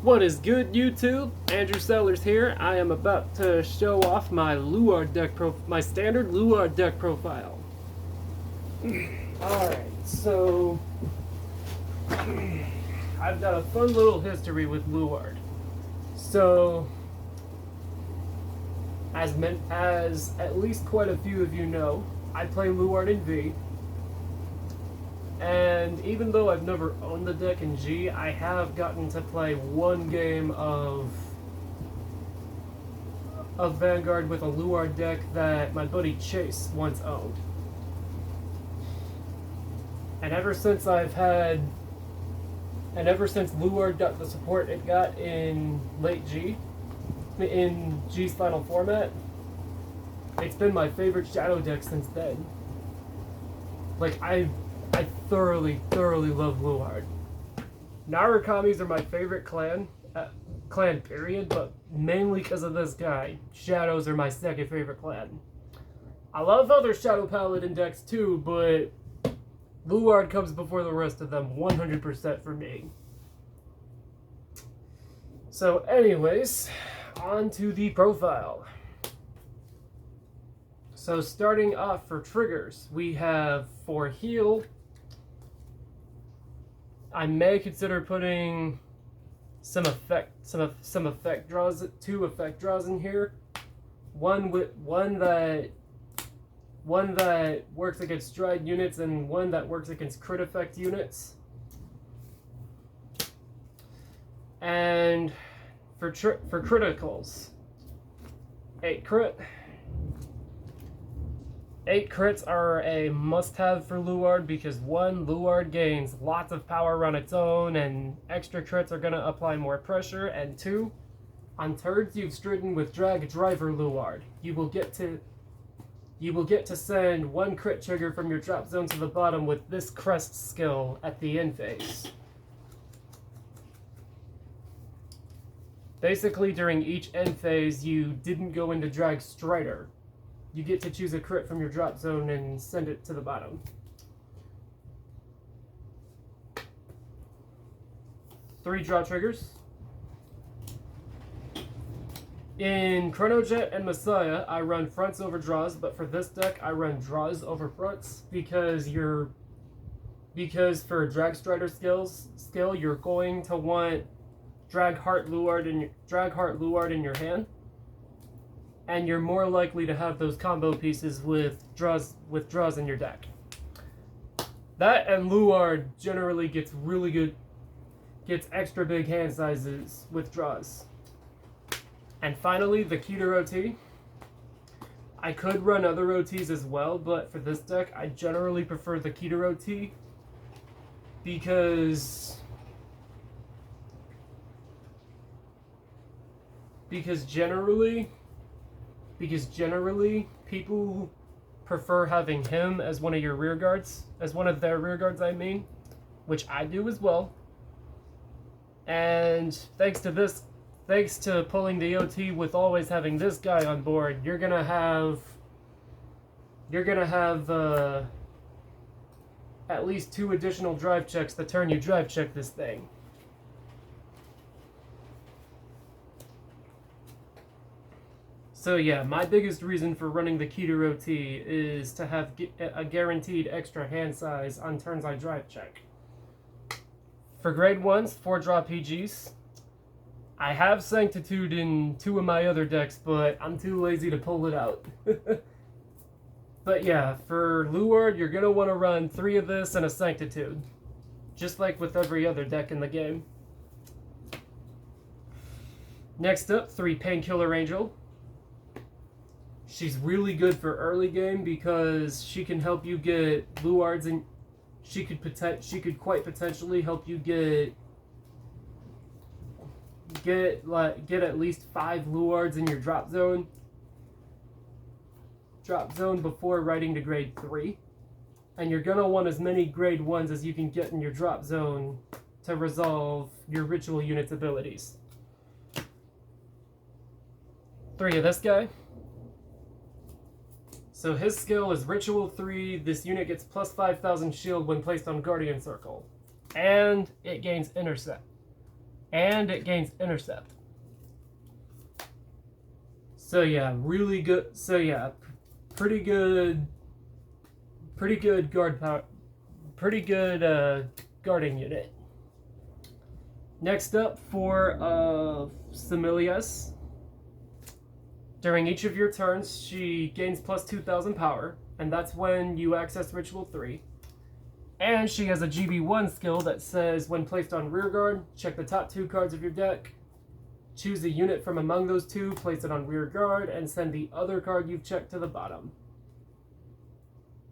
What is good, YouTube? Andrew Sellers here. I am about to show off my Luard deck my standard Luard deck profile. Alright, so I've got a fun little history with Luard. So as at least quite a few of you know, I play Luard in V. And even though I've never owned the deck in G, I have gotten to play one game of Vanguard with a Luard deck that my buddy Chase once owned. And ever since Luard got the support it got in late G, in G's final format, it's been my favorite Shadow deck since then. Like, I thoroughly love Luard. Narakamis are my favorite clan period, but mainly because of this guy. Shadows are my second favorite clan. I love other Shadow Paladin decks too, but Luard comes before the rest of them 100% for me. So anyways, on to the profile. So starting off for triggers, we have for heal, I may consider putting two effect draws in here. One that works against stride units and one that works against crit effect units. And for criticals, 8 crit. 8 crits are a must-have for Luard because 1, Luard gains lots of power on its own and extra crits are going to apply more pressure, and 2, on turns you've stridden with Drag Driver Luard, you will get to send 1 crit trigger from your drop zone to the bottom with this crest skill at the end phase. Basically, during each end phase, you didn't go into Drag Strider. You get to choose a crit from your drop zone and send it to the bottom. 3 draw triggers. In Chronojet and Messiah, I run fronts over draws, but for this deck, I run draws over fronts because for Drag Strider skill, you're going to want Drag Heart Luard in your hand. And you're more likely to have those combo pieces with draws in your deck. That and Luard generally gets extra big hand sizes with draws. And finally, the Keter OT. I could run other OTs as well, but for this deck, I generally prefer the Keter OT because generally people prefer having him as one of your rear guards, I mean, which I do as well. And thanks to pulling the OT with always having this guy on board, you're gonna have at least 2 additional drive checks the turn you drive check this thing. So yeah, my biggest reason for running the Keter OT is to have a guaranteed extra hand size on turns I drive check. For grade 1s, 4 draw PGs. I have Sanctitude in 2 of my other decks, but I'm too lazy to pull it out. But yeah, for Luard, you're going to want to run 3 of this and a Sanctitude. Just like with every other deck in the game. Next up, 3 Painkiller Angel. She's really good for early game because she can help you get Luards, and she could quite potentially help you get at least 5 Luards in your drop zone before riding to grade 3. And you're gonna want as many grade 1s as you can get in your drop zone to resolve your ritual unit's abilities. 3 of this guy. So his skill is Ritual 3. This unit gets plus 5,000 shield when placed on Guardian Circle. And it gains Intercept. and it gains intercept. So yeah, really good. So yeah, pretty good guard power, pretty good guarding unit. Next up for Semilius. During each of your turns, she gains plus 2,000 power, and that's when you access Ritual 3. And she has a GB1 skill that says, when placed on rearguard, check the top 2 cards of your deck, choose a unit from among those 2, place it on rearguard, and send the other card you've checked to the bottom.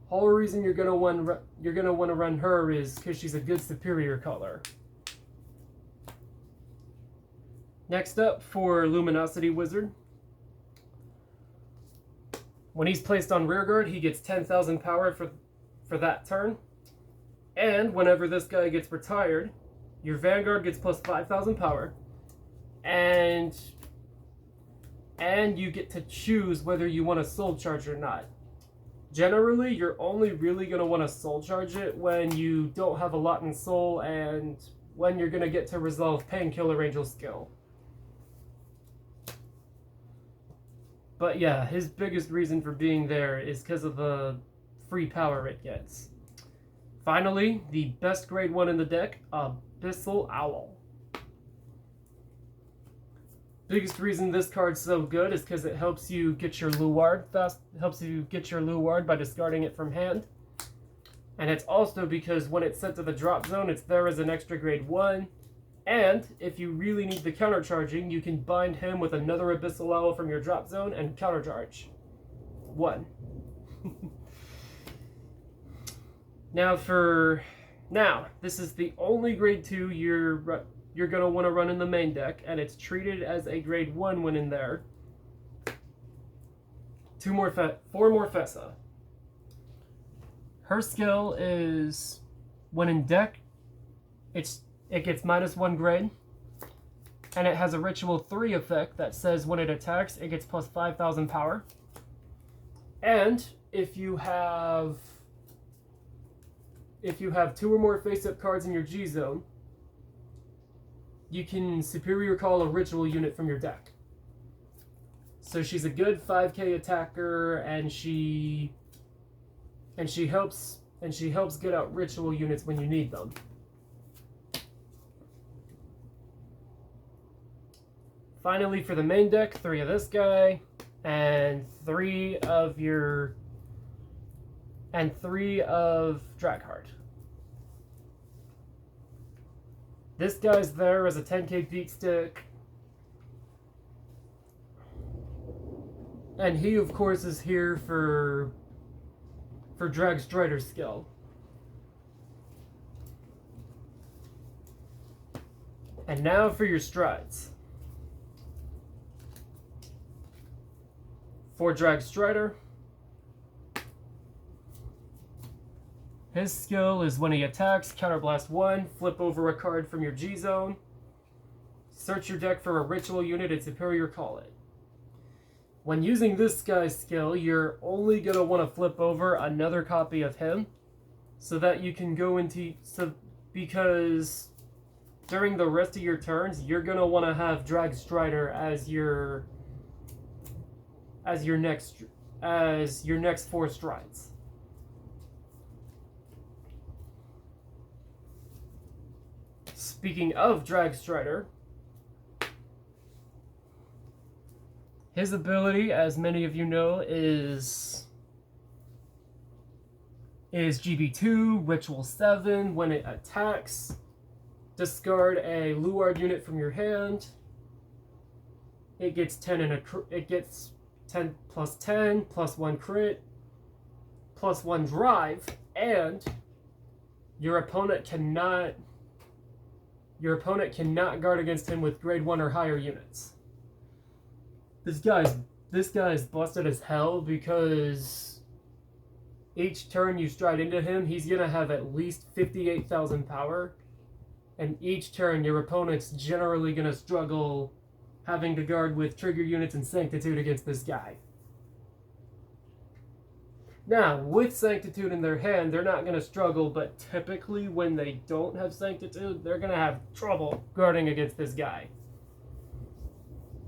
Whole reason you're gonna want to run her is because she's a good superior color. Next up for Luminosity Wizard. When he's placed on rearguard, he gets 10,000 power for that turn. And whenever this guy gets retired, your Vanguard gets plus 5,000 power. And you get to choose whether you want to soul charge or not. Generally, you're only really going to want to soul charge it when you don't have a lot in soul and when you're going to get to resolve Painkiller Angel skill. But yeah, his biggest reason for being there is because of the free power it gets. Finally, the best grade 1 in the deck, Abyssal Owl. Biggest reason this card's so good is because it helps you get your Luard by discarding it from hand. And it's also because when it's sent to the drop zone, it's there as an extra grade 1. And if you really need the countercharging, you can bind him with another Abyssal Owl from your drop zone and countercharge. 1. Now, this is the only grade 2 you're going to want to run in the main deck, and it's treated as a grade 1 when in there. 4 more Fessa. Her skill is, when in deck, it gets -1 grade, and it has a Ritual 3 effect that says when it attacks, it gets plus 5,000 power. And if you have 2 or more face-up cards in your G zone, you can superior call a ritual unit from your deck. So she's a good 5k attacker, and she helps get out ritual units when you need them. Finally, for the main deck, 3 of this guy, and 3 of Dragheart. This guy's there as a 10k beat stick. And he, of course, is here for Drag Strider's skill. And now for your strides. For Drag Strider, his skill is when he attacks, counterblast 1, flip over a card from your G zone, search your deck for a ritual unit and superior call it. When using this guy's skill, you're only going to want to flip over another copy of him so that you can go into... because during the rest of your turns, you're going to want to have Drag Strider as your next 4 strides. Speaking of Drag Strider, his ability, as many of you know, is GB2, Ritual 7. When it attacks, discard a Luard unit from your hand. It gets 10 plus 10, plus 1 crit, plus 1 drive, and your opponent cannot guard against him with grade 1 or higher units. This guy's busted as hell because each turn you stride into him, he's gonna have at least 58,000 power, and each turn your opponent's generally gonna struggle having to guard with trigger units and sanctitude against this guy. Now, with Sanctitude in their hand, they're not going to struggle, but typically when they don't have Sanctitude, they're going to have trouble guarding against this guy.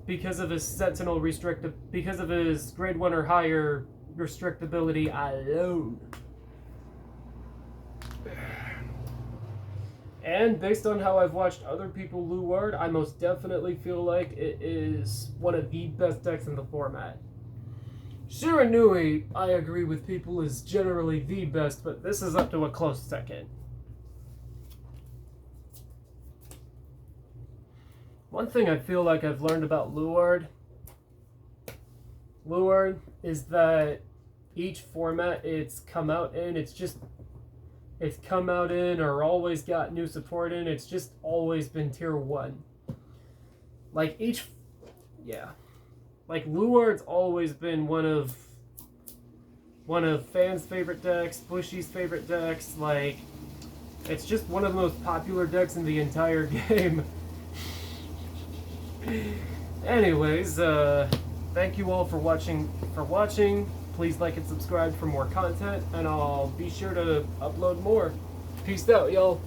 Because of his Sentinel because of his grade 1 or higher restrictability alone. And based on how I've watched other people Luard, I most definitely feel like it is one of the best decks in the format. Shiranui, I agree with people, is generally the best, but this is up to a close second. One thing I feel like I've learned about Luard is that each format it's come out in, it's come out in or always got new support in, it's just always been tier 1. Like Luard's always been one of fans' favorite decks, Bushy's favorite decks. Like, it's just one of the most popular decks in the entire game. Anyways, thank you all for watching. Please like and subscribe for more content, and I'll be sure to upload more. Peace out, y'all.